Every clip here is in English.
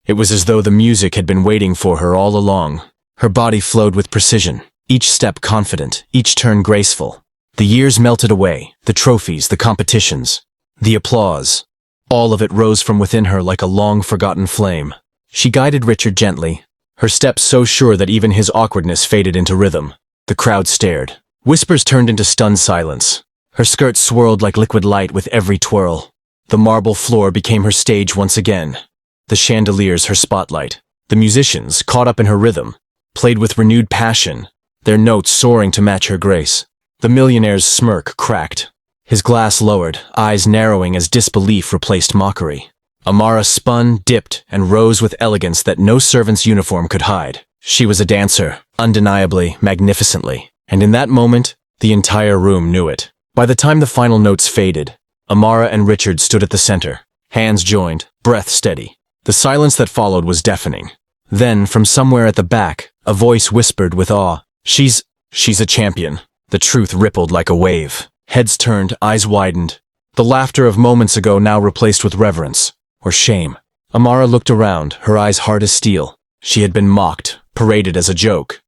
It was as though the music had been waiting for her all along. Her body flowed with precision, each step confident, each turn graceful. The years melted away, the trophies, the competitions, the applause. All of it rose from within her like a long-forgotten flame. She guided Richard gently, her steps so sure that even his awkwardness faded into rhythm. The crowd stared. Whispers turned into stunned silence. Her skirt swirled like liquid light with every twirl. The marble floor became her stage once again. The chandeliers her spotlight. The musicians, caught up in her rhythm, played with renewed passion, their notes soaring to match her grace. The millionaire's smirk cracked. His glass lowered, eyes narrowing as disbelief replaced mockery. Amara spun, dipped, and rose with elegance that no servant's uniform could hide. She was a dancer, undeniably, magnificently, and in that moment, the entire room knew it. By the time the final notes faded, Amara and Richard stood at the center, hands joined, breath steady. The silence that followed was deafening. Then, from somewhere at the back, a voice whispered with awe, She's a champion." The truth rippled like a wave. Heads turned, eyes widened. The laughter of moments ago now replaced with reverence, or shame. Amara looked around, her eyes hard as steel. She had been mocked, paraded as a joke,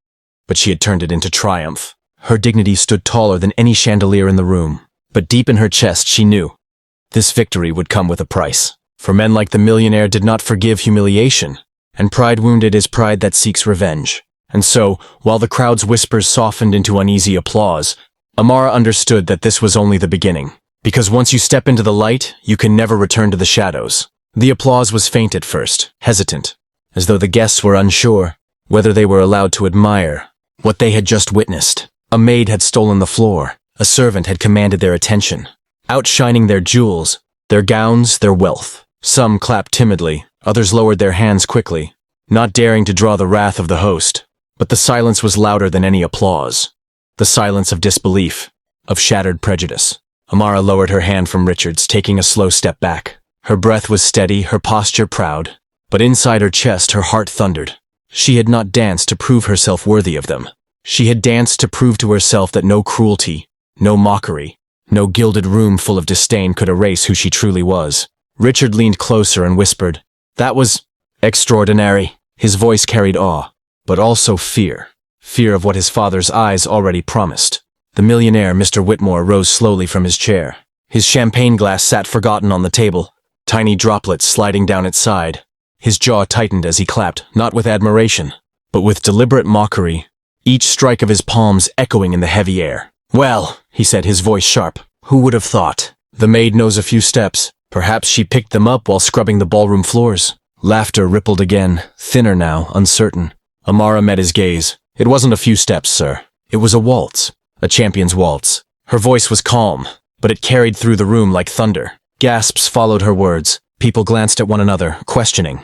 but she had turned it into triumph. Her dignity stood taller than any chandelier in the room, but deep in her chest she knew this victory would come with a price. For men like the millionaire did not forgive humiliation, and pride wounded is pride that seeks revenge. And so, while the crowd's whispers softened into uneasy applause, Amara understood that this was only the beginning. Because once you step into the light, you can never return to the shadows. The applause was faint at first, hesitant, as though the guests were unsure whether they were allowed to admire what they had just witnessed. A maid had stolen the floor. A servant had commanded their attention, outshining their jewels, their gowns, their wealth. Some clapped timidly, others lowered their hands quickly, not daring to draw the wrath of the host. But the silence was louder than any applause. The silence of disbelief, of shattered prejudice. Amara lowered her hand from Richard's, taking a slow step back. Her breath was steady, her posture proud, but inside her chest her heart thundered. She had not danced to prove herself worthy of them. She had danced to prove to herself that no cruelty, no mockery, no gilded room full of disdain could erase who she truly was. Richard leaned closer and whispered, "That was extraordinary." His voice carried awe, but also fear. Fear of what his father's eyes already promised. The millionaire, Mr. Whitmore, rose slowly from his chair. His champagne glass sat forgotten on the table, tiny droplets sliding down its side. His jaw tightened as he clapped, not with admiration, but with deliberate mockery, each strike of his palms echoing in the heavy air. "Well," he said, his voice sharp, "who would have thought? The maid knows a few steps. Perhaps she picked them up while scrubbing the ballroom floors." Laughter rippled again, thinner now, uncertain. Amara met his gaze. "It wasn't a few steps, sir. It was a waltz. A champion's waltz." Her voice was calm, but it carried through the room like thunder. Gasps followed her words. People glanced at one another, questioning.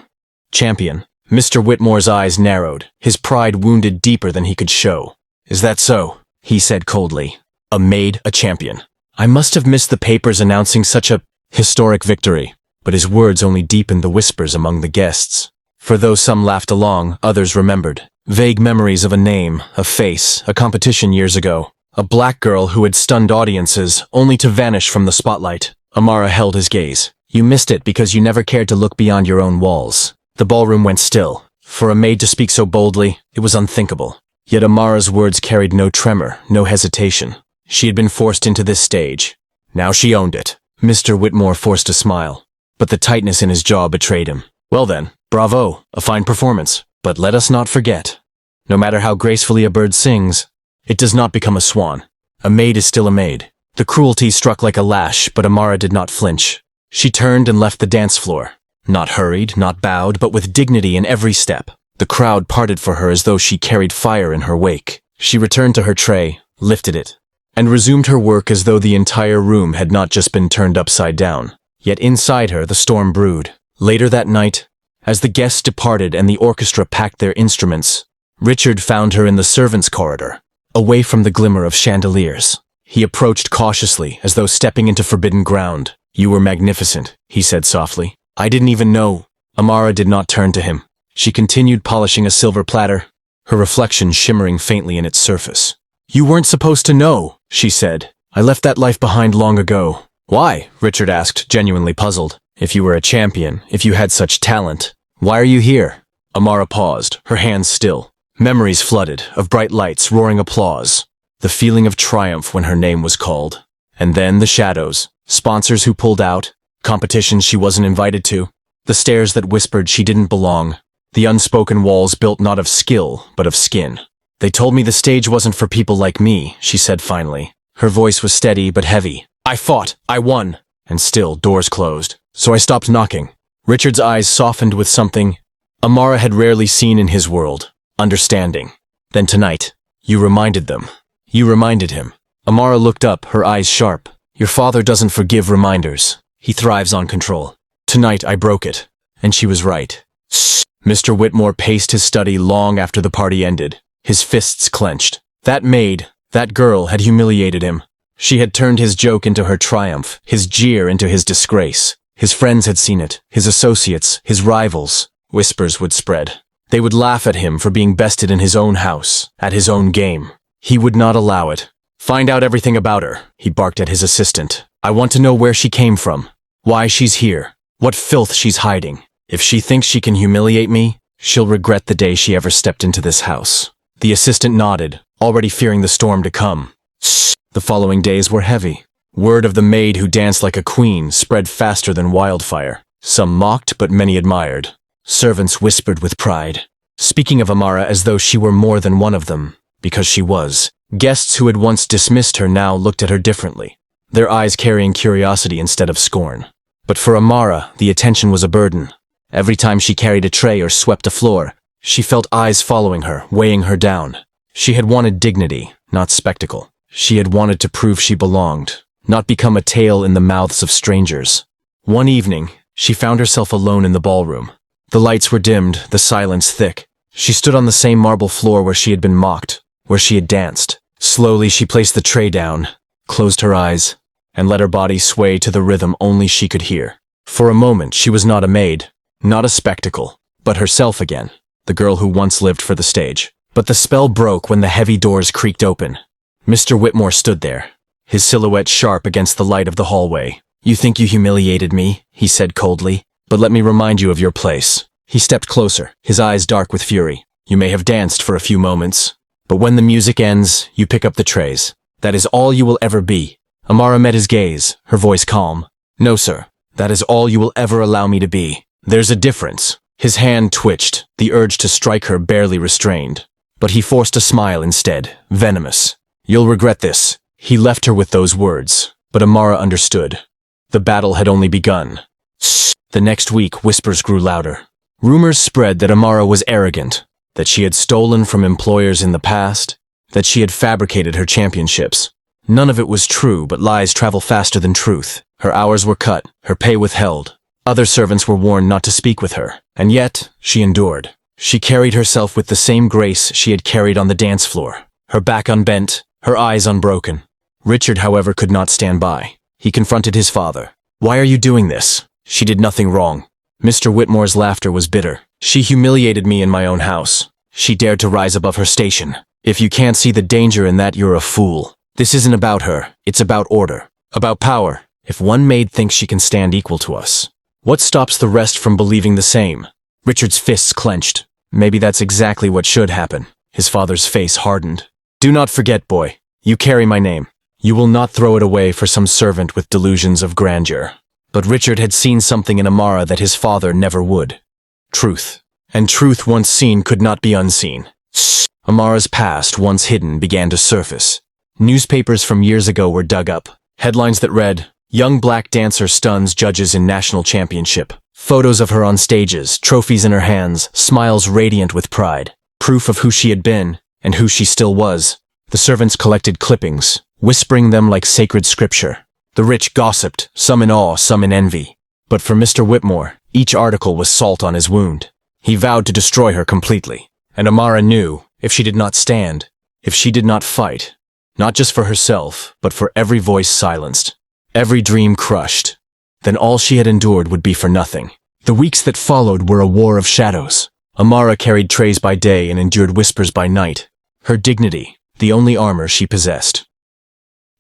"Champion." Mr. Whitmore's eyes narrowed, his pride wounded deeper than he could show. "Is that so?" he said coldly. "A maid, a champion. I must have missed the papers announcing such a historic victory." But his words only deepened the whispers among the guests. For though some laughed along, others remembered. Vague memories of a name, a face, a competition years ago. A black girl who had stunned audiences, only to vanish from the spotlight. Amara held his gaze. "You missed it because you never cared to look beyond your own walls." The ballroom went still. For a maid to speak so boldly, it was unthinkable. Yet Amara's words carried no tremor, no hesitation. She had been forced into this stage. Now she owned it. Mr. Whitmore forced a smile, but the tightness in his jaw betrayed him. "Well then, bravo, a fine performance. But let us not forget, no matter how gracefully a bird sings, it does not become a swan. A maid is still a maid." The cruelty struck like a lash, but Amara did not flinch. She turned and left the dance floor. Not hurried, not bowed, but with dignity in every step. The crowd parted for her as though she carried fire in her wake. She returned to her tray, lifted it, and resumed her work as though the entire room had not just been turned upside down. Yet inside her the storm brewed. Later that night, as the guests departed and the orchestra packed their instruments, Richard found her in the servants' corridor, away from the glimmer of chandeliers. He approached cautiously, as though stepping into forbidden ground. "You were magnificent," he said softly. "I didn't even know." Amara did not turn to him. She continued polishing a silver platter, her reflection shimmering faintly in its surface. "You weren't supposed to know," she said. "I left that life behind long ago." "Why?" Richard asked, genuinely puzzled. "If you were a champion, if you had such talent, Why are you here? Amara paused, her hands still. Memories flooded, of bright lights, roaring applause. The feeling of triumph when her name was called. And then the shadows, sponsors who pulled out, competitions she wasn't invited to, the stares that whispered she didn't belong, the unspoken walls built not of skill, but of skin. They told me the stage wasn't for people like me, she said finally. Her voice was steady but heavy. I fought, I won, and still doors closed. So I stopped knocking. Richard's eyes softened with something Amara had rarely seen in his world, understanding. Then tonight, you reminded them. You reminded him. Amara looked up, her eyes sharp. Your father doesn't forgive reminders. He thrives on control. Tonight I broke it. And she was right. Mr. Whitmore paced his study long after the party ended, his fists clenched. That maid, that girl, had humiliated him. She had turned his joke into her triumph, his jeer into his disgrace. His friends had seen it, his associates, his rivals. Whispers would spread. They would laugh at him for being bested in his own house, at his own game. He would not allow it. Find out everything about her, he barked at his assistant. I want to know where she came from, why she's here, what filth she's hiding. If she thinks she can humiliate me, she'll regret the day she ever stepped into this house. The assistant nodded, already fearing the storm to come. The following days were heavy. Word of the maid who danced like a queen spread faster than wildfire. Some mocked, but many admired. Servants whispered with pride, speaking of Amara as though she were more than one of them, because she was. Guests who had once dismissed her now looked at her differently, their eyes carrying curiosity instead of scorn. But for Amara, the attention was a burden. Every time she carried a tray or swept a floor, she felt eyes following her, weighing her down. She had wanted dignity, not spectacle. She had wanted to prove she belonged, not become a tale in the mouths of strangers. One evening, she found herself alone in the ballroom. The lights were dimmed, the silence thick. She stood on the same marble floor where she had been mocked, where she had danced. Slowly she placed the tray down, closed her eyes, and let her body sway to the rhythm only she could hear. For a moment she was not a maid, not a spectacle, but herself again, the girl who once lived for the stage. But the spell broke when the heavy doors creaked open. Mr. Whitmore stood there, his silhouette sharp against the light of the hallway. You think you humiliated me, he said coldly, but let me remind you of your place. He stepped closer, his eyes dark with fury. You may have danced for a few moments, but when the music ends, you pick up the trays. That is all you will ever be. Amara met his gaze, her voice calm. No, sir, that is all you will ever allow me to be. There's a difference. His hand twitched, the urge to strike her barely restrained. But he forced a smile instead, venomous. You'll regret this. He left her with those words, but Amara understood. The battle had only begun. The next week, whispers grew louder. Rumors spread that Amara was arrogant, that she had stolen from employers in the past, that she had fabricated her championships. None of it was true, but lies travel faster than truth. Her hours were cut, her pay withheld. Other servants were warned not to speak with her, and yet she endured. She carried herself with the same grace she had carried on the dance floor, her back unbent, her eyes unbroken. Richard, however, could not stand by. He confronted his father. Why are you doing this? She did nothing wrong. Mr. Whitmore's laughter was bitter. She humiliated me in my own house. She dared to rise above her station. If you can't see the danger in that, you're a fool. This isn't about her. It's about order. About power. If one maid thinks she can stand equal to us, what stops the rest from believing the same? Richard's fists clenched. Maybe that's exactly what should happen. His father's face hardened. Do not forget, boy. You carry my name. You will not throw it away for some servant with delusions of grandeur. But Richard had seen something in Amara that his father never would. Truth. And truth once seen could not be unseen. Amara's past, once hidden, began to surface. Newspapers from years ago were dug up. Headlines that read, Young black dancer stuns judges in national championship. Photos of her on stages, trophies in her hands, smiles radiant with pride. Proof of who she had been, and who she still was. The servants collected clippings, whispering them like sacred scripture. The rich gossiped, some in awe, some in envy. But for Mr. Whitmore, each article was salt on his wound. He vowed to destroy her completely. And Amara knew, if she did not stand, if she did not fight, not just for herself, but for every voice silenced, every dream crushed, then all she had endured would be for nothing. The weeks that followed were a war of shadows. Amara carried trays by day and endured whispers by night. Her dignity, the only armor she possessed.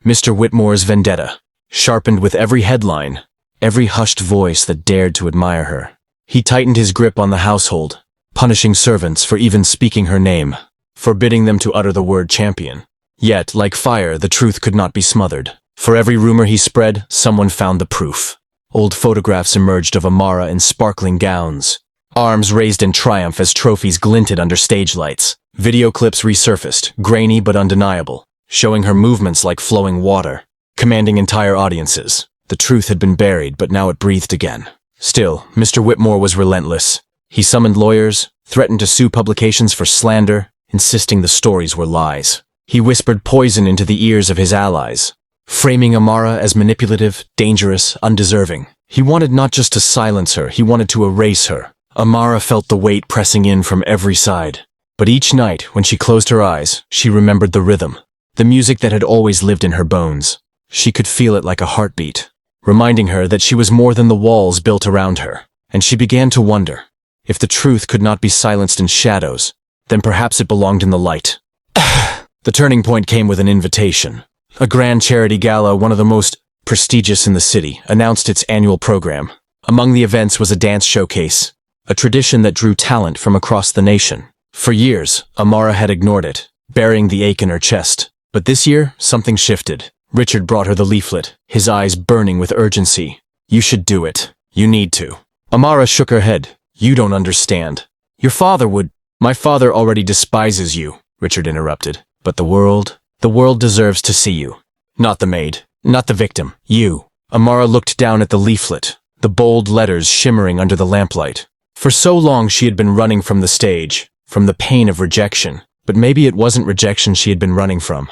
Mr. Whitmore's vendetta, sharpened with every headline, every hushed voice that dared to admire her. He tightened his grip on the household, punishing servants for even speaking her name, forbidding them to utter the word champion. Yet, like fire, the truth could not be smothered. For every rumor he spread, someone found the proof. Old photographs emerged of Amara in sparkling gowns, arms raised in triumph as trophies glinted under stage lights. Video clips resurfaced, grainy but undeniable, showing her movements like flowing water, commanding entire audiences. The truth had been buried, but now it breathed again. Still, Mr. Whitmore was relentless. He summoned lawyers, threatened to sue publications for slander, insisting the stories were lies. He whispered poison into the ears of his allies, framing Amara as manipulative, dangerous, undeserving. He wanted not just to silence her, he wanted to erase her. Amara felt the weight pressing in from every side. But each night, when she closed her eyes, she remembered the rhythm, the music that had always lived in her bones. She could feel it like a heartbeat, reminding her that she was more than the walls built around her. And she began to wonder, if the truth could not be silenced in shadows, then perhaps it belonged in the light. The turning point came with an invitation. A grand charity gala, one of the most prestigious in the city, announced its annual program. Among the events was a dance showcase, a tradition that drew talent from across the nation. For years, Amara had ignored it, burying the ache in her chest. But this year, something shifted. Richard brought her the leaflet, his eyes burning with urgency. "You should do it. You need to." Amara shook her head. "You don't understand. Your father would—" "My father already despises you," Richard interrupted. "But the world deserves to see you. Not the maid, not the victim, you." Amara looked down at the leaflet, the bold letters shimmering under the lamplight. For so long she had been running from the stage, from the pain of rejection. But maybe it wasn't rejection she had been running from.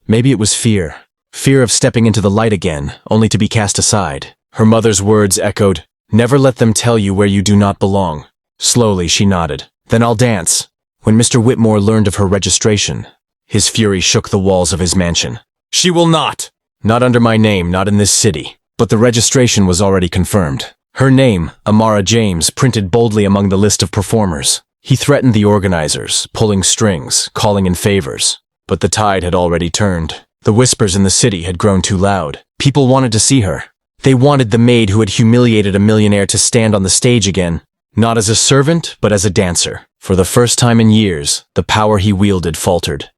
Maybe it was fear. Fear of stepping into the light again, only to be cast aside. Her mother's words echoed, "Never let them tell you where you do not belong." Slowly she nodded. "Then I'll dance." When Mr. Whitmore learned of her registration, his fury shook the walls of his mansion. "She will not! Not under my name, not in this city." But the registration was already confirmed. Her name, Amara James, printed boldly among the list of performers. He threatened the organizers, pulling strings, calling in favors. But the tide had already turned. The whispers in the city had grown too loud. People wanted to see her. They wanted the maid who had humiliated a millionaire to stand on the stage again, not as a servant, but as a dancer. For the first time in years, the power he wielded faltered.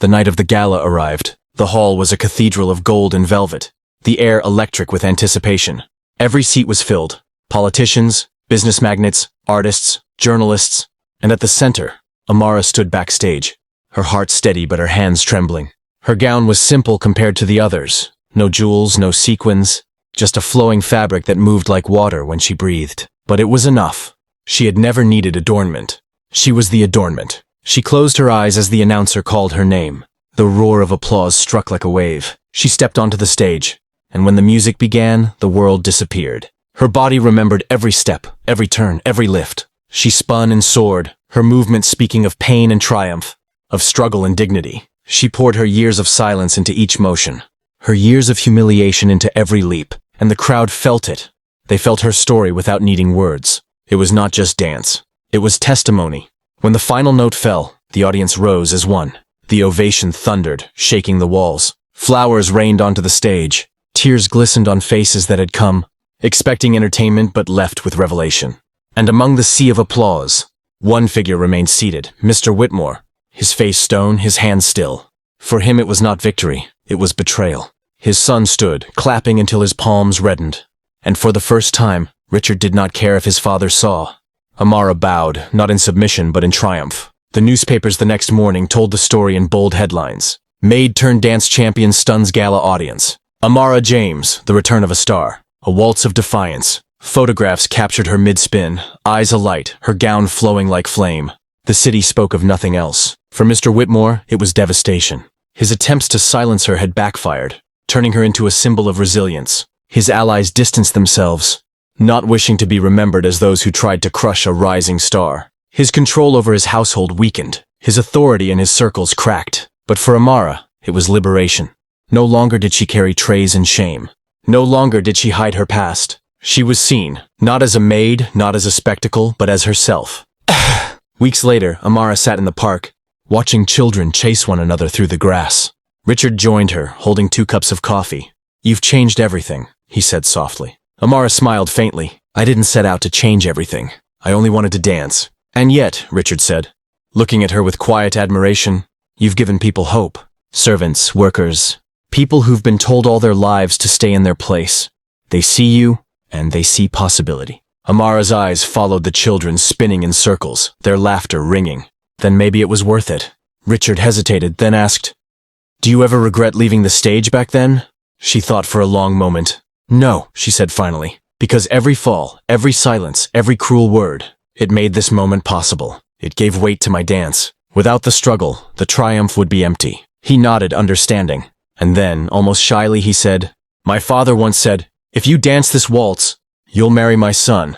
The night of the gala arrived. The hall was a cathedral of gold and velvet, the air electric with anticipation. Every seat was filled. Politicians, business magnates, artists, journalists, and at the center, Amara stood backstage, her heart steady but her hands trembling. Her gown was simple compared to the others. No jewels, no sequins, just a flowing fabric that moved like water when she breathed. But it was enough. She had never needed adornment. She was the adornment. She closed her eyes as the announcer called her name. The roar of applause struck like a wave. She stepped onto the stage, and when the music began, the world disappeared. Her body remembered every step, every turn, every lift. She spun and soared, her movements speaking of pain and triumph, of struggle and dignity. She poured her years of silence into each motion, her years of humiliation into every leap, and the crowd felt it. They felt her story without needing words. It was not just dance. It was testimony. When the final note fell, the audience rose as one. The ovation thundered, shaking the walls. Flowers rained onto the stage. Tears glistened on faces that had come, expecting entertainment but left with revelation. And among the sea of applause, one figure remained seated, Mr. Whitmore, his face stone, his hands still. For him it was not victory, it was betrayal. His son stood, clapping until his palms reddened. And for the first time, Richard did not care if his father saw. Amara bowed, not in submission but in triumph. The newspapers the next morning told the story in bold headlines. Maid turned dance champion stuns gala audience. Amara James, the return of a star. A waltz of defiance. Photographs captured her mid-spin, eyes alight, her gown flowing like flame. The city spoke of nothing else. For Mr. Whitmore, it was devastation. His attempts to silence her had backfired, turning her into a symbol of resilience. His allies distanced themselves, not wishing to be remembered as those who tried to crush a rising star. His control over his household weakened. His authority in his circles cracked. But for Amara, it was liberation. No longer did she carry trays and shame. No longer did she hide her past. She was seen, not as a maid, not as a spectacle, but as herself. Weeks later, Amara sat in the park, watching children chase one another through the grass. Richard joined her, holding 2 cups of coffee. "You've changed everything," he said softly. Amara smiled faintly. I didn't set out to change everything. I only wanted to dance. And yet, Richard said, looking at her with quiet admiration, you've given people hope. Servants, workers, people who've been told all their lives to stay in their place. They see you, and they see possibility. Amara's eyes followed the children spinning in circles, their laughter ringing. Then maybe it was worth it. Richard hesitated, then asked, do you ever regret leaving the stage back then? She thought for a long moment. No, she said finally, because every fall, every silence, every cruel word, it made this moment possible. It gave weight to my dance. Without the struggle, the triumph would be empty. He nodded, understanding. And then, almost shyly, he said, my father once said, if you dance this waltz, you'll marry my son.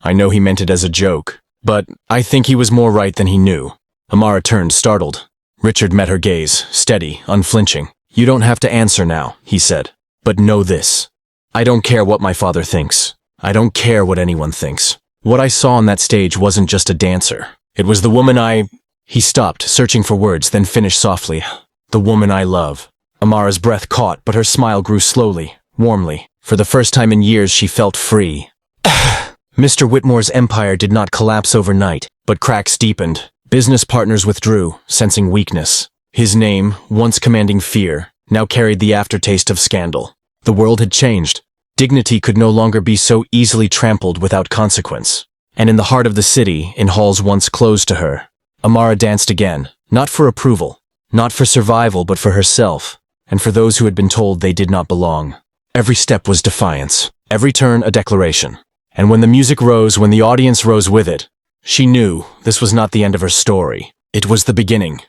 I know he meant it as a joke, but I think he was more right than he knew. Amara turned, startled. Richard met her gaze, steady, unflinching. You don't have to answer now, he said. But know this. I don't care what my father thinks. I don't care what anyone thinks. What I saw on that stage wasn't just a dancer. It was the woman He stopped, searching for words, then finished softly. The woman I love. Amara's breath caught, but her smile grew slowly, warmly. For the first time in years, she felt free. Mr. Whitmore's empire did not collapse overnight, but cracks deepened. Business partners withdrew, sensing weakness. His name, once commanding fear, now carried the aftertaste of scandal. The world had changed. Dignity could no longer be so easily trampled without consequence. And in the heart of the city, in halls once closed to her, Amara danced again, not for approval, not for survival, but for herself, and for those who had been told they did not belong. Every step was defiance, every turn a declaration. And when the music rose, when the audience rose with it, she knew this was not the end of her story. It was the beginning.